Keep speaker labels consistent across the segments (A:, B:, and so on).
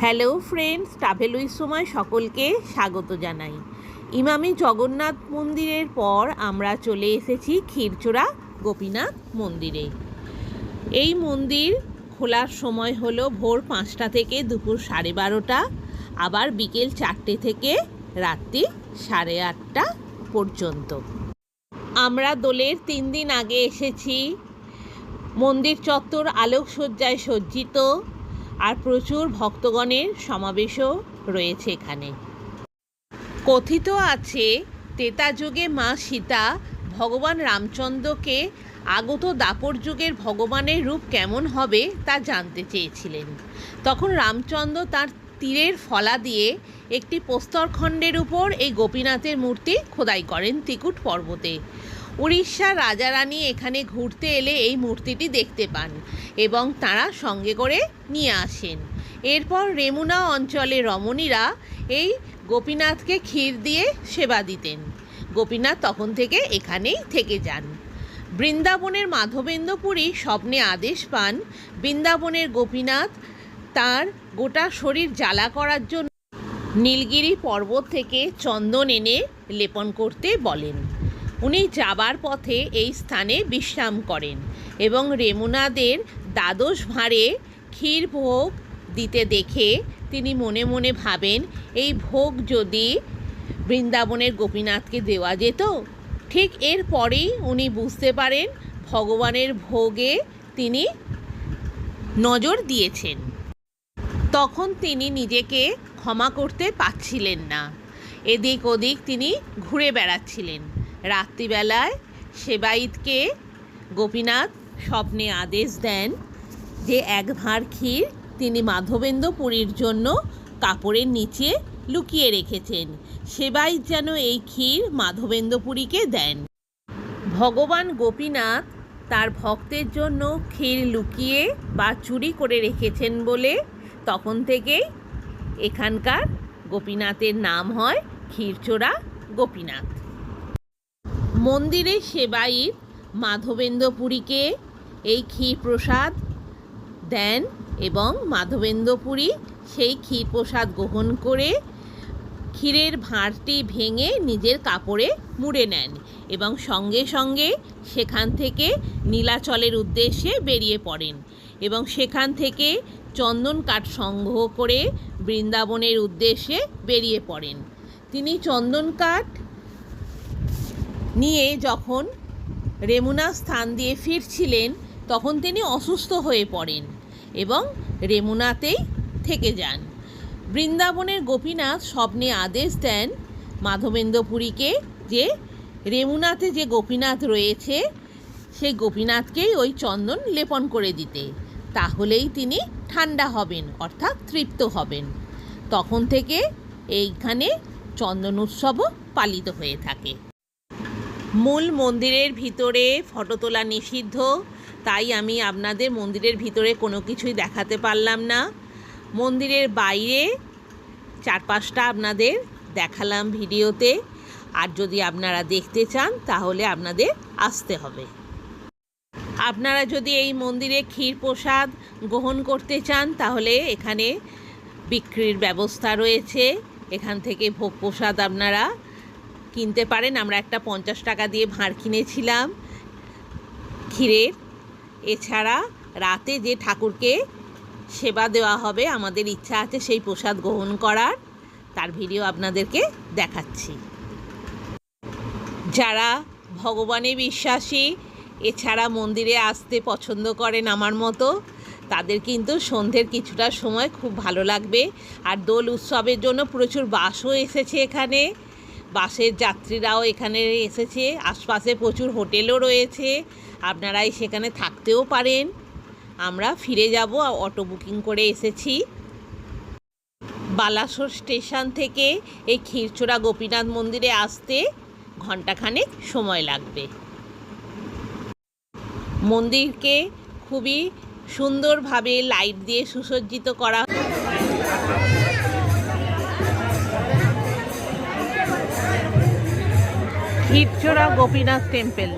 A: Hello friends, travel with সময় সকলকে স্বাগত জানাই। ইমামি জগন্নাথ মন্দিরের পর আমরা চলে এসেছি ক্ষীরচোরা গোপীনাথ মন্দিরে। এই মন্দির খোলার সময় হলো ভোর 5টা থেকে দুপুর 12:30, আবার বিকেল 4টে থেকে রাত্রি 8:30 পর্যন্ত। আমরা দোলের 3 দিন আগে এসেছি। মন্দির চত্বর আলোকসজ্জায় সজ্জিত, আর প্রচুর ভক্তগণের সমাবেশও রয়েছে এখানে। কথিত আছে, ত্রেতা যুগে মা সীতা ভগবান রামচন্দ্রকে আগত দাপর যুগের ভগবানের রূপ কেমন হবে তা জানতে চেয়েছিলেন। তখন রামচন্দ্র তার তীরের ফলা দিয়ে একটি প্রস্তরখণ্ডের উপর এই গোপীনাথের মূর্তি খোদাই করেন ত্রিকুট পর্বতে। উড়িষ্যার রাজা রানী এখানে ঘুরতে এলে এই মূর্তিটি দেখতে পান এবং তারা সঙ্গে করে নিয়ে আসেন। এরপর রেমুনা অঞ্চলের রমণীরা এই গোপীনাথকে ক্ষীর দিয়ে সেবা দিতেন। গোপীনাথ তখন থেকে এখানেই থেকে যান। বৃন্দাবনের মাধবেন্দ্র পুরী স্বপ্নে আদেশ পান বৃন্দাবনের গোপীনাথ তার গোটা শরীর জ্বালা করার জন্য নীলগিরি পর্বত থেকে চন্দন এনে লেপন করতে বলেন। উনি যাবার পথে এই স্থানে বিশ্রাম করেন এবং রেমুনাদের দ্বাদশ ভাঁড়ে ক্ষীর ভোগ দিতে দেখে তিনি মনে মনে ভাবেন, এই ভোগ যদি বৃন্দাবনের গোপীনাথকে দেওয়া যেত। ঠিক এর পরেই উনি বুঝতে পারেন ভগবানের ভোগে তিনি নজর দিয়েছেন। তখন তিনি নিজেকে ক্ষমা করতে পারছিলেন না। এদিক ওদিক তিনি ঘুরে বেড়াচ্ছিলেন। রাত্রিবেলায় সেবায়িতকে গোপীনাথ স্বপ্নে আদেশ দেন যে 1 ভাঁড় ক্ষীর তিনি মাধবেন্দ্র পুরীর জন্য কাপড়ের নিচে লুকিয়ে রেখেছেন। সেবায়িত যেন এই ক্ষীর মাধবেন্দ্র পুরীকে দেন। ভগবান গোপীনাথ তার ভক্তের জন্য ক্ষীর লুকিয়ে বা চুরি করে রেখেছেন বলে তখন থেকেই এখানকার গোপীনাথের নাম হয় ক্ষীরচোরা গোপীনাথ। মন্দিরের সেবায়িত মাধবেন্দ্র পুরীকে এই ক্ষীর প্রসাদ দেন এবং মাধবেন্দ্র পুরী সেই ক্ষীর প্রসাদ গ্রহণ করে ক্ষীরের ভাঁড়টি ভেঙে নিজের কাপড়ে মুড়ে নেন এবং সঙ্গে সঙ্গে সেখান থেকে নীলাচলের উদ্দেশ্যে বেরিয়ে পড়েন এবং সেখান থেকে চন্দন কাঠ সংগ্রহ করে বৃন্দাবনের উদ্দেশ্যে বেরিয়ে পড়েন। তিনি চন্দন কাঠ নিয়ে যখন রেমুনা স্থান দিয়ে ফিরছিলেন তখন তিনি অসুস্থ হয়ে পড়েন এবং রেমুনাতেই থেকে যান। বৃন্দাবনের গোপীনাথ স্বপ্নে আদেশ দেন মাধবেন্দ্র পুরীকে যে রেমুনাতে যে গোপীনাথ রয়েছে সেই গোপীনাথকেই ওই চন্দন লেপন করে দিতে, তাহলেই তিনি ঠান্ডা হবেন অর্থাৎ তৃপ্ত হবেন। তখন থেকে এইখানে চন্দন উৎসবও পালিত হয়ে থাকে। মূল মন্দিরের ভিতরে ফটো তোলা নিষিদ্ধ, তাই আমি আপনাদের মন্দিরের ভিতরে কোনো কিছুই দেখাতে পারলাম না। মন্দিরের বাইরে চারপাশটা আপনাদের দেখালাম ভিডিওতে, আর যদি আপনারা দেখতে চান তাহলে আপনাদের আসতে হবে। আপনারা যদি এই মন্দিরে ক্ষীর প্রসাদ গ্রহণ করতে চান তাহলে এখানে বিক্রির ব্যবস্থা রয়েছে। এখান থেকে ভোগ প্রসাদ আপনারা কিনতে পারেন। আমরা একটা 50 টাকা দিয়ে ভাঁড় কিনেছিলাম ক্ষীরের। এছাড়া রাতে যে ঠাকুরকে সেবা দেওয়া হবে আমাদের ইচ্ছা আছে সেই প্রসাদ গ্রহণ করার, তার ভিডিও আপনাদেরকে দেখাচ্ছি। যারা ভগবানে বিশ্বাসী এছাড়া মন্দিরে আসতে পছন্দ করেন আমার মতো, তাদের কিন্তু সন্ধ্যের কিছুটা সময় খুব ভালো লাগবে। আর দোল উৎসবের জন্য প্রচুর বাসও এসেছে এখানে, বাসের যাত্রীরাও এখানে এসেছে। আশপাশে প্রচুর হোটেলও রয়েছে, আপনারাই সেখানে থাকতেও পারেন। আমরা ফিরে যাব, অটো বুকিং করে এসেছি। বালাসোর স্টেশন থেকে এই ক্ষীরচোরা গোপীনাথ মন্দিরে আসতে ঘণ্টাখানেক সময় লাগবে। মন্দিরকে খুবই সুন্দরভাবে লাইট দিয়ে সুসজ্জিত করা। ক্ষীরচোরা গোপীনাথ টেম্পল।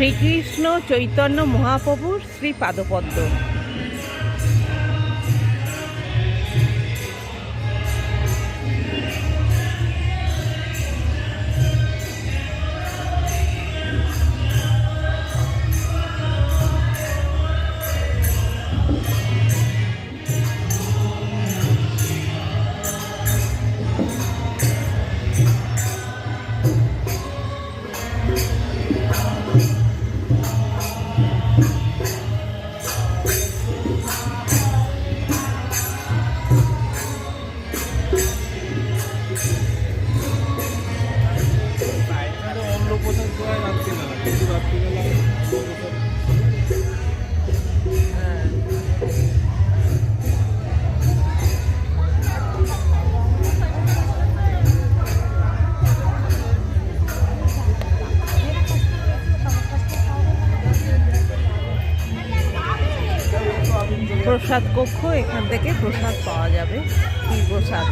A: শ্রীকৃষ্ণ চৈতন্য মহাপ্রভুর শ্রী পাদপদ্ম। প্রসাদ কক্ষ, এখান থেকে প্রসাদ পাওয়া যাবে, কি প্রসাদ।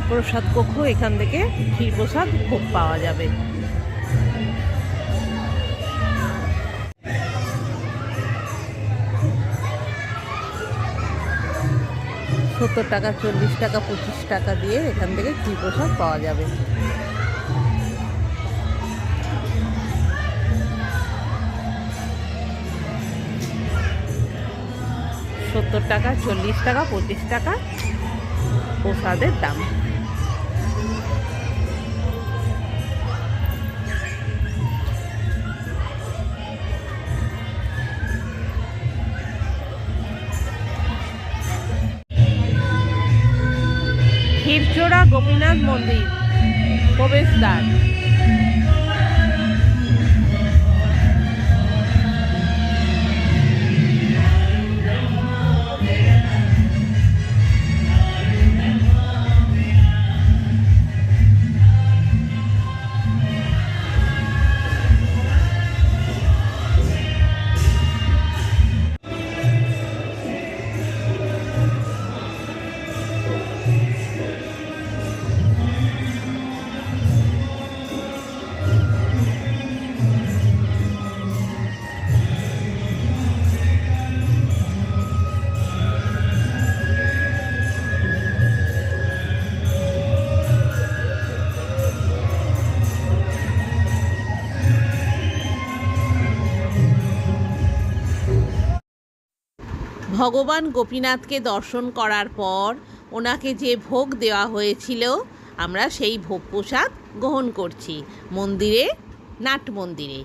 A: প্রসাদ কক্ষ, এখান থেকে ক্ষীর প্রসাদ ভোগ পাওয়া যাবে। 70 টাকা, 40 টাকা, 25 টাকা দিয়ে এখান থেকে ক্ষীর প্রসাদ পাওয়া যাবে। টাকা, 40 টাকা, 25 টাকা প্রসাদের দাম। ক্ষীরচোরা গোপীনাথ মন্দির প্রবেশদ্বার। ভগবান গোপীনাথকে দর্শন করার পর ওনাকে যে ভোগ দেওয়া হয়েছিল, আমরা সেই ভোগ প্রসাদ গ্রহণ করছি মন্দিরে, নাট মন্দিরে।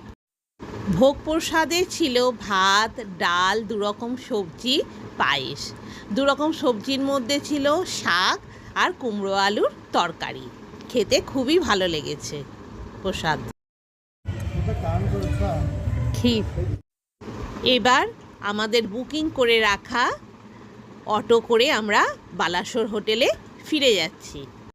A: ভোগ প্রসাদে ছিল ভাত, ডাল, 2 রকম সবজি, পায়েস। 2 রকম সবজির মধ্যে ছিল শাক আর কুমড়ো আলুর তরকারি। খেতে খুবই ভালো লেগেছে প্রসাদ। ক্ষীর। এবার আমাদের বুকিং করে রাখা অটো করে আমরা বালাসোর হোটেলে ফিরে যাচ্ছি।